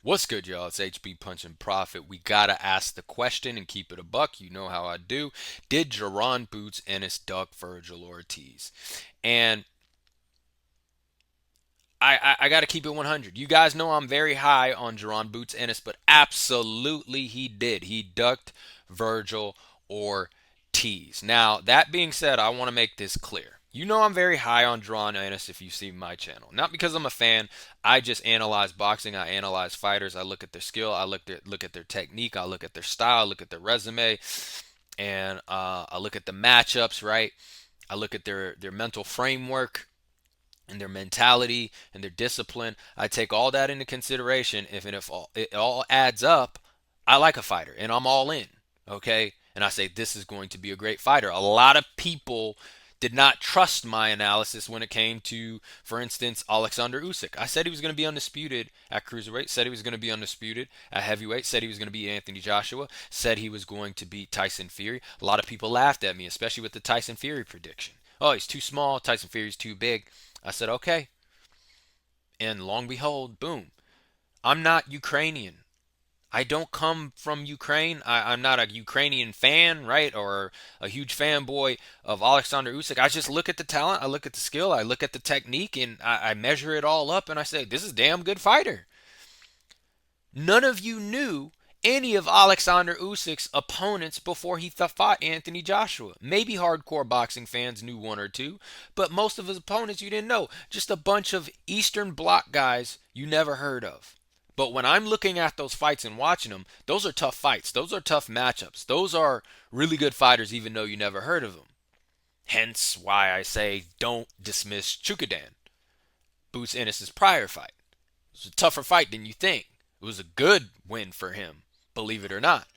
What's good, y'all? It's HB Punch and Profit. We gotta ask the question and keep it a buck. You know how I do. Did Jaron Boots Ennis duck Vergil Ortiz? And I gotta keep it 100. You guys know I'm very high on Jaron Boots Ennis, but absolutely he did. He ducked Vergil Ortiz. Now, that being said, I want to make this clear. You know I'm very high on Jaron Ennis if you see my channel. Not because I'm a fan. I just analyze boxing. I analyze fighters. I look at their skill. I look at their technique. I look at their style. I look at their resume, and I look at the matchups. Right. I look at their mental framework and their mentality and their discipline. I take all that into consideration. If it all adds up, I like a fighter and I'm all in. Okay, and I say this is going to be a great fighter. A lot of people did not trust my analysis when it came to, for instance, Alexander Usyk. I said he was going to be undisputed at cruiserweight, said he was going to be undisputed at heavyweight, said he was going to beat Anthony Joshua, said he was going to beat Tyson Fury. A lot of people laughed at me, especially with the Tyson Fury prediction. Oh, he's too small, Tyson Fury's too big. I said, okay. And long behold, boom. I'm not Ukrainian. I don't come from Ukraine. I'm not a Ukrainian fan, right? Or a huge fanboy of Alexander Usyk. I just look at the talent, I look at the skill, I look at the technique, and I measure it all up and I say, this is a damn good fighter. None of you knew any of Alexander Usyk's opponents before he fought Anthony Joshua. Maybe hardcore boxing fans knew one or two, but most of his opponents you didn't know. Just a bunch of Eastern Bloc guys you never heard of. But when I'm looking at those fights and watching them, those are tough fights. Those are tough matchups. Those are really good fighters, even though you never heard of them. Hence why I say don't dismiss Chukadan, Boots Ennis' prior fight. It was a tougher fight than you think. It was a good win for him, believe it or not.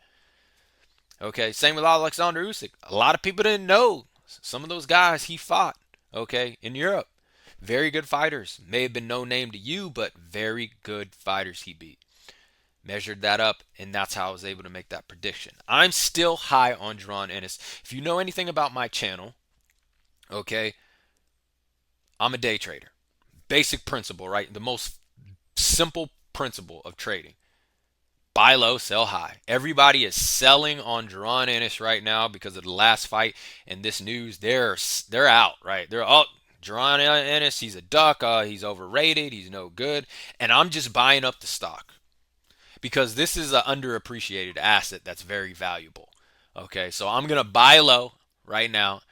Okay, same with Alexander Usyk. A lot of people didn't know some of those guys he fought, okay, in Europe. Very good fighters. May have been no name to you, but very good fighters he beat. Measured that up, and that's how I was able to make that prediction. I'm still high on Jaron Ennis. If you know anything about my channel, okay, I'm a day trader. Basic principle, right? The most simple principle of trading. Buy low, sell high. Everybody is selling on Jaron Ennis right now because of the last fight and this news. They're out, right? They're up. Jaron Ennis, he's a duck. He's overrated. He's no good. And I'm just buying up the stock because this is an underappreciated asset that's very valuable. Okay, so I'm gonna buy low right now,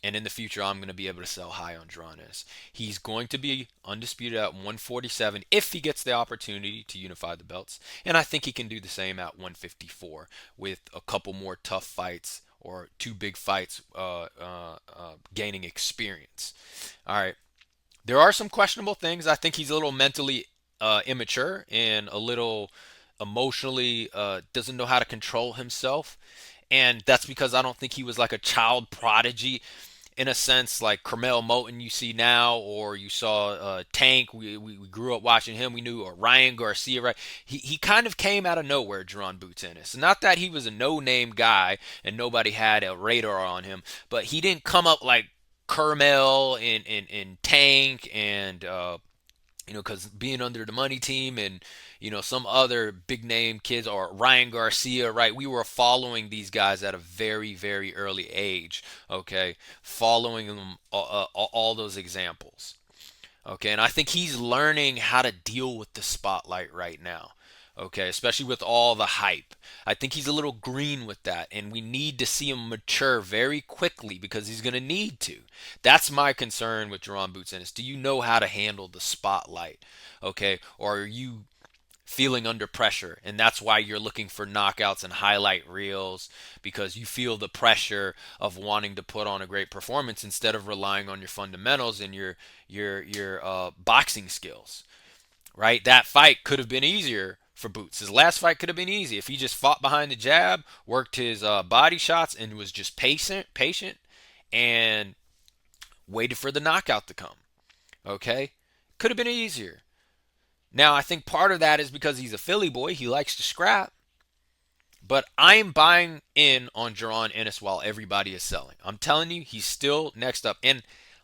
and in the future, I'm going to be able to sell high on Drones. He's going to be undisputed at 147 if he gets the opportunity to unify the belts. And I think he can do the same at 154 with a couple more tough fights or two big fights gaining experience. All right. There are some questionable things. I think he's a little mentally immature and a little emotionally doesn't know how to control himself. And that's because I don't think he was like a child prodigy in a sense like Carmel Moten you see now, or you saw Tank. We grew up watching him. We knew Ryan Garcia, right? He kind of came out of nowhere, Jaron Boots Ennis. Not that he was a no-name guy and nobody had a radar on him, but he didn't come up like Carmel and Tank and because being under the money team and some other big name kids or Ryan Garcia, right? We were following these guys at a very very early age, okay, following them all those examples, okay, and I think he's learning how to deal with the spotlight right now. Okay, especially with all the hype. I think he's a little green with that, and we need to see him mature very quickly because he's going to need to. That's my concern with Jerron Boots Ennis. Do you know how to handle the spotlight? Okay, or are you feeling under pressure and that's why you're looking for knockouts and highlight reels because you feel the pressure of wanting to put on a great performance instead of relying on your fundamentals and your boxing skills, right? That fight could have been easier for Boots. His last fight could have been easy if he just fought behind the jab, worked his body shots, and was just patient, and waited for the knockout to come. Okay, could have been easier. Now I think part of that is because he's a Philly boy. He likes to scrap. But I'm buying in on Jaron Ennis while everybody is selling. I'm telling you, he's still next up. And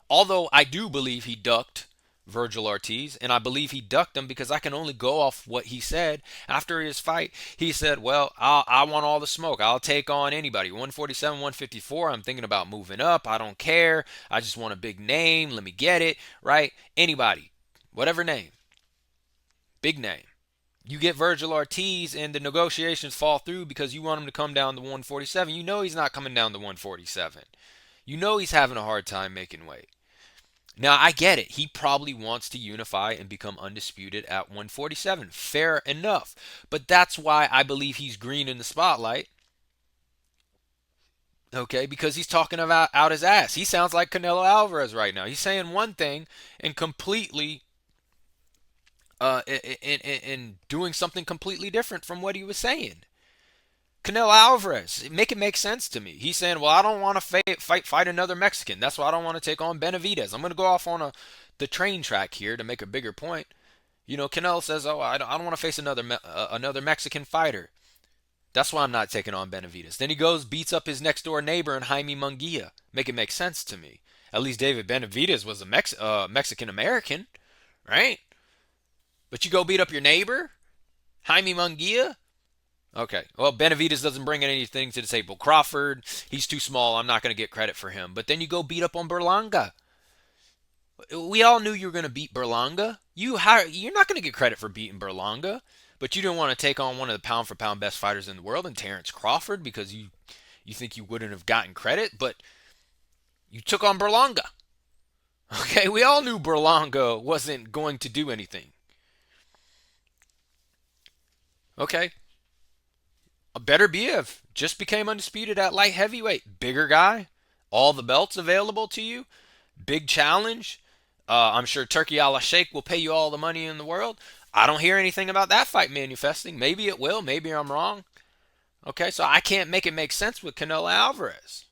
although I do believe he ducked Vergil Ortiz, and I believe he ducked him because I can only go off what he said after his fight. He said, "Well, I want all the smoke. I'll take on anybody. 147, 154. I'm thinking about moving up. I don't care. I just want a big name. Let me get it right. Anybody, whatever name, big name." You get Vergil Ortiz, and the negotiations fall through because you want him to come down to 147. You know he's not coming down to 147. You know he's having a hard time making weight. Now, I get it. He probably wants to unify and become undisputed at 147. Fair enough. But that's why I believe he's green in the spotlight. Okay, because he's talking about out his ass. He sounds like Canelo Alvarez right now. He's saying one thing and completely in doing something completely different from what he was saying. Canelo Alvarez, make it make sense to me. He's saying, "Well, I don't want to fight another Mexican. That's why I don't want to take on Benavidez. I'm going to go off on the train track here to make a bigger point." Canelo says, "Oh, I don't want to face another Mexican fighter. That's why I'm not taking on Benavidez." Then he goes, beats up his next door neighbor in Jaime Munguia. Make it make sense to me. At least David Benavidez was a Mexican American, right? But you go beat up your neighbor, Jaime Munguia. Okay. Well, Benavidez doesn't bring anything to the table. Crawford, he's too small. I'm not going to get credit for him. But then you go beat up on Berlanga. We all knew you were going to beat Berlanga. You're not going to get credit for beating Berlanga. But you didn't want to take on one of the pound for pound best fighters in the world in Terrence Crawford because you think you wouldn't have gotten credit. But you took on Berlanga. Okay. We all knew Berlanga wasn't going to do anything. Okay. Beterbiev just became undisputed at light heavyweight. Bigger guy, all the belts available to you, big challenge. I'm sure Turkey Al Sheikh will pay you all the money in the world. I don't hear anything about that fight manifesting. Maybe it will. Maybe I'm wrong. Okay, so I can't make it make sense with Canelo Alvarez.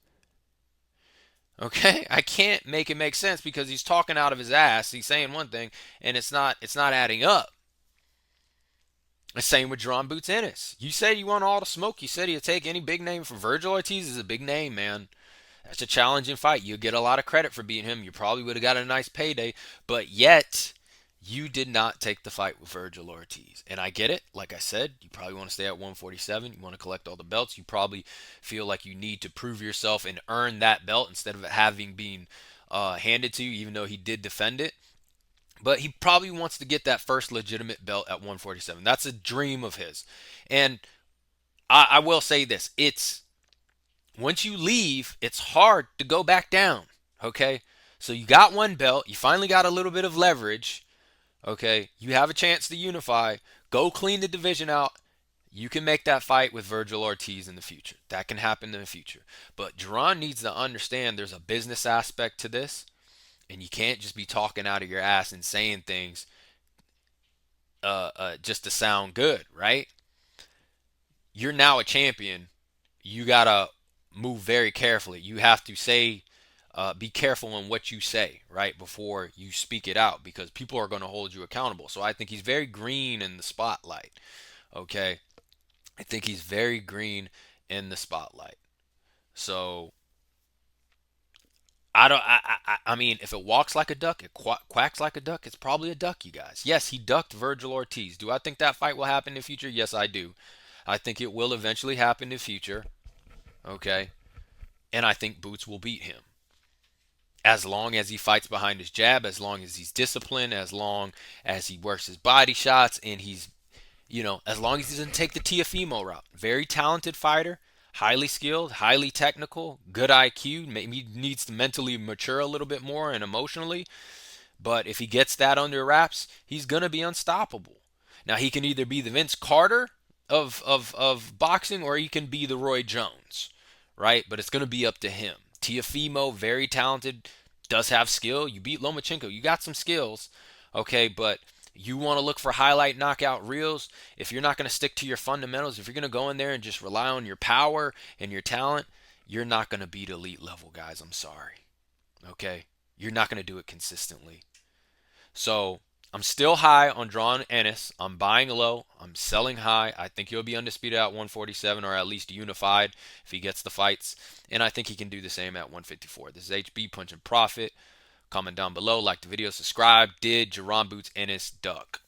Okay, I can't make it make sense because he's talking out of his ass. He's saying one thing, and it's not adding up. The same with Jaron Boots Ennis. You said you want all the smoke. You said you'd take any big name for Vergil Ortiz is a big name, man. That's a challenging fight. You'll get a lot of credit for beating him. You probably would have got a nice payday, but yet you did not take the fight with Vergil Ortiz. And I get it. Like I said, you probably want to stay at 147. You want to collect all the belts. You probably feel like you need to prove yourself and earn that belt instead of it having been handed to you, even though he did defend it. But he probably wants to get that first legitimate belt at 147. That's a dream of his. And I will say this: it's once you leave, it's hard to go back down. Okay, so you got one belt. You finally got a little bit of leverage. Okay, you have a chance to unify. Go clean the division out. You can make that fight with Vergil Ortiz in the future. That can happen in the future. But Jaron needs to understand there's a business aspect to this. And you can't just be talking out of your ass and saying things just to sound good, right? You're now a champion. You gotta move very carefully. You have to be careful in what you say, right, before you speak it out, because people are going to hold you accountable. So I think he's very green in the spotlight. Okay, I think he's very green in the spotlight. So I don't. I mean, if it walks like a duck, it quacks like a duck. It's probably a duck, you guys. Yes, he ducked Vergil Ortiz. Do I think that fight will happen in the future? Yes, I do. I think it will eventually happen in the future. Okay, and I think Boots will beat him as long as he fights behind his jab, as long as he's disciplined, as long as he works his body shots, and as long as he doesn't take the Tiafimo route. Very talented fighter, highly skilled, highly technical, good IQ. Maybe he needs to mentally mature a little bit more and emotionally. But if he gets that under wraps, he's going to be unstoppable. Now, he can either be the Vince Carter of boxing, or he can be the Roy Jones, right? But it's going to be up to him. Tiafimo, very talented, does have skill. You beat Lomachenko. You got some skills, okay? But you want to look for highlight knockout reels. If you're not going to stick to your fundamentals, if you're going to go in there and just rely on your power and your talent, you're not going to beat elite level guys. I'm sorry. Okay? You're not going to do it consistently. So I'm still high on Jaron Ennis. I'm buying low. I'm selling high. I think he'll be undisputed at 147, or at least unified if he gets the fights. And I think he can do the same at 154. This is HB Punch and Profit. Comment down below, like the video, subscribe. Did Jaron Boots Ennis duck?